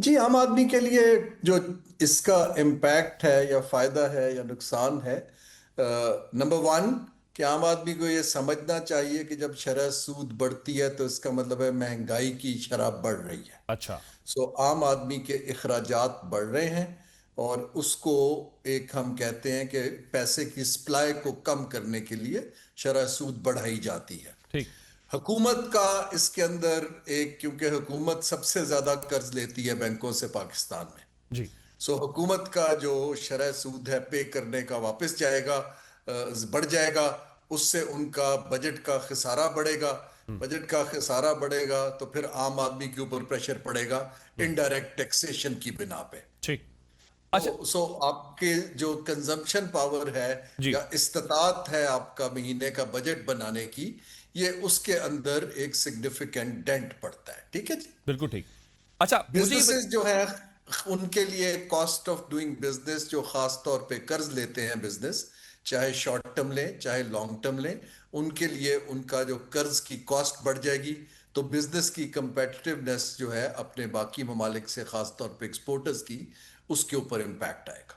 جی، عام آدمی کے لیے جو اس کا امپیکٹ ہے یا فائدہ ہے یا نقصان ہے، نمبر ون کہ عام آدمی کو یہ سمجھنا چاہیے کہ جب شرح سود بڑھتی ہے تو اس کا مطلب ہے مہنگائی کی شرح بڑھ رہی ہے۔ اچھا۔ سو عام آدمی کے اخراجات بڑھ رہے ہیں، اور اس کو ایک ہم کہتے ہیں کہ پیسے کی سپلائی کو کم کرنے کے لیے شرح سود بڑھائی جاتی ہے۔ ٹھیک۔ حکومت کا اس کے اندر ایک، کیونکہ حکومت سب سے زیادہ قرض لیتی ہے بینکوں سے پاکستان میں، جی۔ سو حکومت کا جو شرح سود ہے پے کرنے کا واپس جائے گا، بڑھ جائے گا۔ اس سے ان کا بجٹ کا خسارہ بڑھے گا، بجٹ کا خسارہ بڑھے گا تو پھر عام آدمی کے اوپر پریشر پڑے گا انڈائریکٹ ٹیکسیشن کی بنا پہ۔ ٹھیک۔ اچھا۔ سو آپ کے جو کنزمپشن پاور ہے جی۔ یا استطاعت ہے آپ کا مہینے کا بجٹ بنانے کی، یہ اس کے اندر ایک سگنیفیکنٹ ڈینٹ پڑتا ہے۔ ٹھیک ہے جی۔ بالکل ٹھیک۔ اچھا مجھے بزنسز جو ہیں ان کے لیے کاسٹ آف ڈوئنگ بزنس، جو خاص طور پہ قرض لیتے ہیں بزنس، چاہے شارٹ ٹرم لیں چاہے لانگ ٹرم لیں، ان کے لیے ان کا جو قرض کی کاسٹ بڑھ جائے گی تو بزنس کی کمپیٹیونیس جو ہے اپنے باقی ممالک سے، خاص طور پہ ایکسپورٹرز کی، اس کے اوپر امپیکٹ آئے گا۔